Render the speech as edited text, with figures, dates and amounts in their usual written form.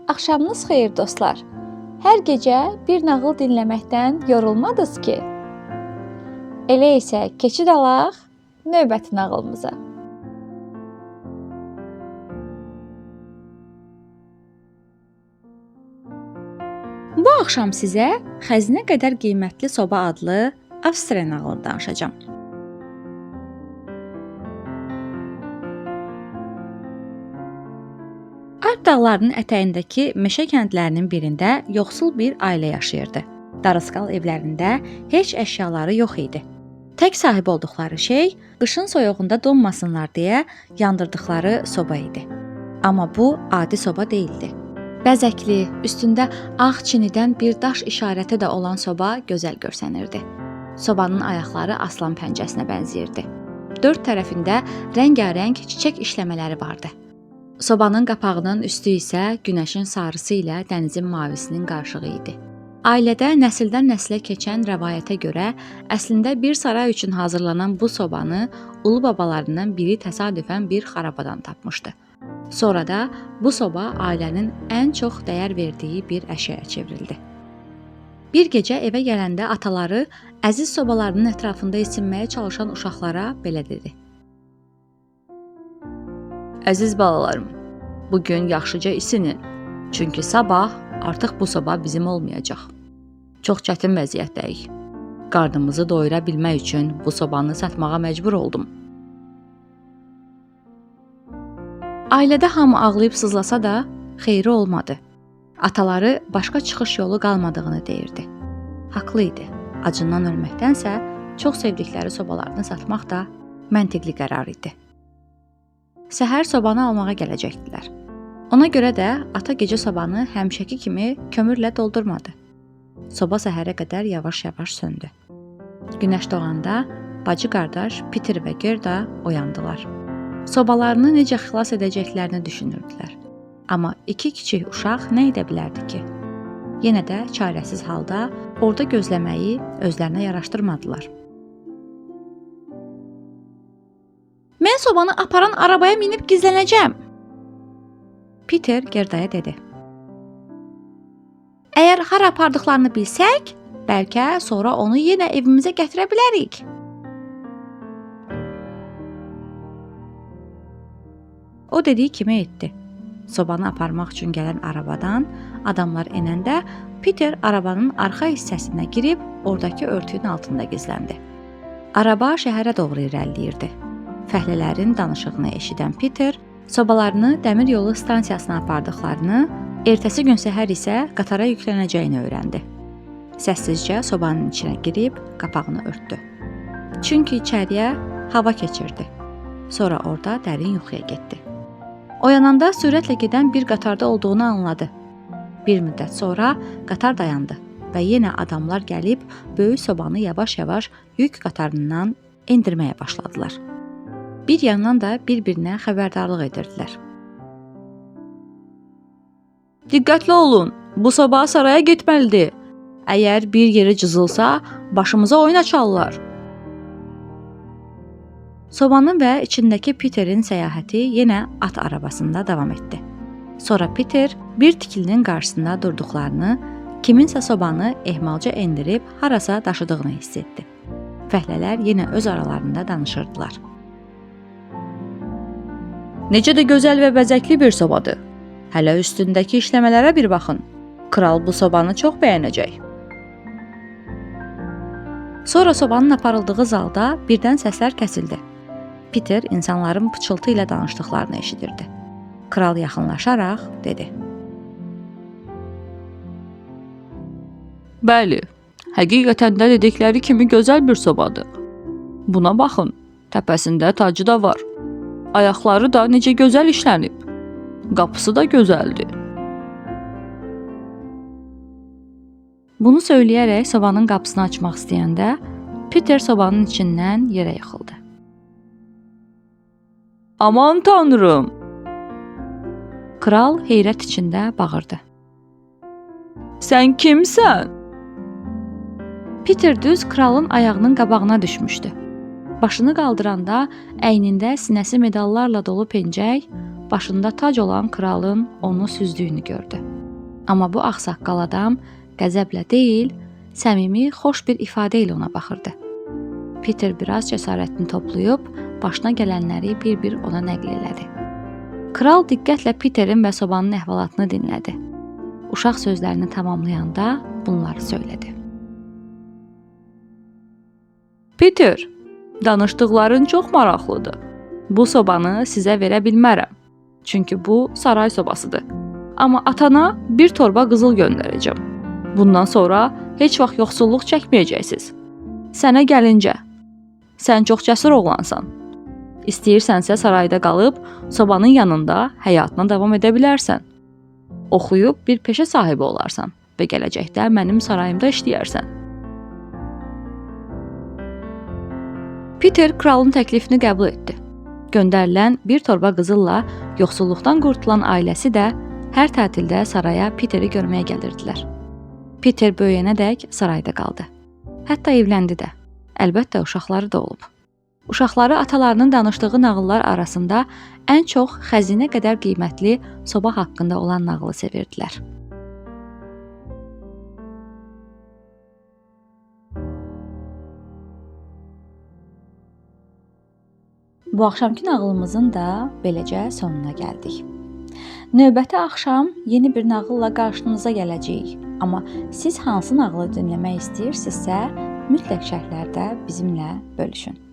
Axşamınız xeyir dostlar. Hər gecə bir nağıl dinləməkdən yorulmadınız ki? Elə isə keçid alaq növbəti nağılımıza. Bu axşam sizə Xəzinə qədər qiymətli soba adlı Avstriya nağılını danışacağam. Alp dağlarının ətəyindəki meşə kəndlərinin birində yoxsul bir ailə yaşayırdı. Darısqal evlərində heç əşyaları yox idi. Tək sahib olduqları şey qışın soyuğunda donmasınlar deyə yandırdıqları soba idi. Amma bu adi soba değildi. Bəzəkli, üstündə ağ çinidən bir daş işarəti də olan soba gözəl görsənirdi. Sobanın ayaqları aslan pəncəsinə bənzəyirdi. Dörd tərəfində rəngarəng çiçək işləmələri vardı. Sobanın qapağının üstü isə günəşin sarısı ilə dənizin mavisinin qarışığı idi. Ailədə nəsildən nəslə keçən rəvayətə görə əslində bir saray üçün hazırlanan bu sobanı ulu babalarından biri təsadüfən bir xarabadan tapmışdı. Sonra da bu soba ailənin ən çox dəyər verdiyi bir əşyaya çevrildi. Bir gecə evə gələndə ataları əziz sobalarının ətrafında isinməyə çalışan uşaqlara belə dedi. Əziz balalarım, bugün yaxşıca isinin. Çünki sabah artıq bu soba bizim olmayacaq. Çox çətin vəziyyətdəyik. Qarnımızı doyura bilmək üçün bu sobanı satmağa məcbur oldum. Ailədə hamı ağlayıb sızlasa da xeyri olmadı. Ataları başqa çıxış yolu qalmadığını deyirdi. Haqlı idi. Acından ölməkdənsə çox sevdikləri sobalarını satmaq da məntiqli qərar idi. Səhər sobanı almağa gələcəkdilər. Ona görə də ata gecə sobanı həmişəki kimi kömürlə doldurmadı. Soba səhərə qədər yavaş-yavaş söndü. Günəş doğanda bacı qardaş Peter və Gerda oyandılar. Sobalarını necə xilas edəcəklərini düşünürdülər. Amma iki kiçik uşaq nə edə bilərdi ki? Yenə də çarəsiz halda orada gözləməyi özlərinə yaraşdırmadılar. Mən sobanı aparan arabaya minib gizlənəcəm. Peter Gerdaya dedi. Əgər hara apardıqlarını bilsək, bəlkə sonra onu yenə evimizə gətirə bilərik. O dediyi kimi etdi. Sobanı aparmaq üçün gələn arabadan adamlar enəndə Peter arabanın arxa hissəsinə girib oradakı örtüyün altında gizləndi. Araba şəhərə doğru irəliləyirdi. Fəhlələrin danışığını eşidən Peter sobalarını dəmir yolu stansiyasına apardıqlarını, ertəsi gün səhər isə qatara yüklənəcəyini öyrəndi. Səssizcə sobanın içinə girib qapağını örtdü. Çünki içəriyə hava keçirdi. Sonra orada dərin yuxuya getdi. Oyananda sürətlə gedən bir qatarda olduğunu anladı. Bir müddət sonra qatar dayandı və yenə adamlar gəlib böyük sobanı yavaş-yavaş yük qatarından endirməyə başladılar. Bir yandan da bir-birinə xəbərdarlıq edirdilər. Diqqətli olun, bu soba saraya getməlidir. Əgər bir yeri cızılsa, başımıza oyun açarlar. Sobanın və içindəki Peterin səyahəti yenə at arabasında davam etdi. Sonra Peter bir tikilinin qarşısında durduqlarını, kiminsə sobanı ehmalca endirib harasa daşıdığını hiss etdi. Fəhlələr yenə öz aralarında danışırdılar. Necə də gözəl və bəzəkli bir sobadır. Hələ üstündəki işləmələrə bir baxın. Kral bu sobanı çox bəyənəcək. Sonra sobanın aparıldığı zalda birdən səslər kəsildi. Peter insanların pıçıltı ilə danışdıqlarını eşidirdi. Kral yaxınlaşaraq dedi. Bəli, həqiqətən də dedikləri kimi gözəl bir sobadır. Buna baxın, təpəsində tacı da var. Ayaqları da necə gözəl işlənib. Qapısı da gözəldir. Bunu söyləyərək sobanın qapısını açmaq istəyəndə Peter sobanın içindən yerə yıxıldı. Aman tanrım! Kral heyrət içində bağırdı. Sən kimsən? Peter düz kralın ayağının qabağına düşmüşdü. Başını qaldıranda əynində sinəsi medallarla dolu pencək, başında tac olan kralın onu süzdüyünü gördü. Amma bu ağsaqqal adam qəzəblə deyil, səmimi, xoş bir ifadə ilə ona baxırdı. Peter biraz cəsarətini toplayıb başına gələnləri bir-bir ona nəql elədi. Kral diqqətlə Peterin və sobanın əhvalatını dinlədi. Uşaq sözlərini tamamlayanda bunları söylədi. Peter, danışdıqların çox maraqlıdır. Bu sobanı sizə verə bilmərəm. Çünki bu saray sobasıdır. Amma atana bir torba qızıl göndərəcəm. Bundan sonra heç vaxt yoxsulluq çəkməyəcəksiniz. Sənə gəlincə, sən çox cəsur oğlansan. İstəyirsənsə sarayda qalıb sobanın yanında həyatına davam edə bilərsən. Oxuyub bir peşə sahibi olarsan və gələcəkdə mənim sarayımda işləyərsən. Peter kralın təklifini qəbul etdi. Göndərilən bir torba qızılla yoxsulluqdan qurtulan ailəsi də hər tətildə saraya Peteri görməyə gəlirdilər. Peter böyüyənədək sarayda qaldı. Hətta evləndi də. Əlbəttə uşaqları da olub. Uşaqları atalarının danışdığı nağıllar arasında ən çox xəzinə qədər qiymətli soba haqqında olan nağılı sevirdilər. Bu axşamki nağılımızın da beləcə sonuna gəldik. Növbəti axşam yeni bir nağılla qarşınıza gələcəyik. Amma siz hansı nağılı dinləmək istəyirsinizsə, mütləq şərhlərdə bizimlə bölüşün.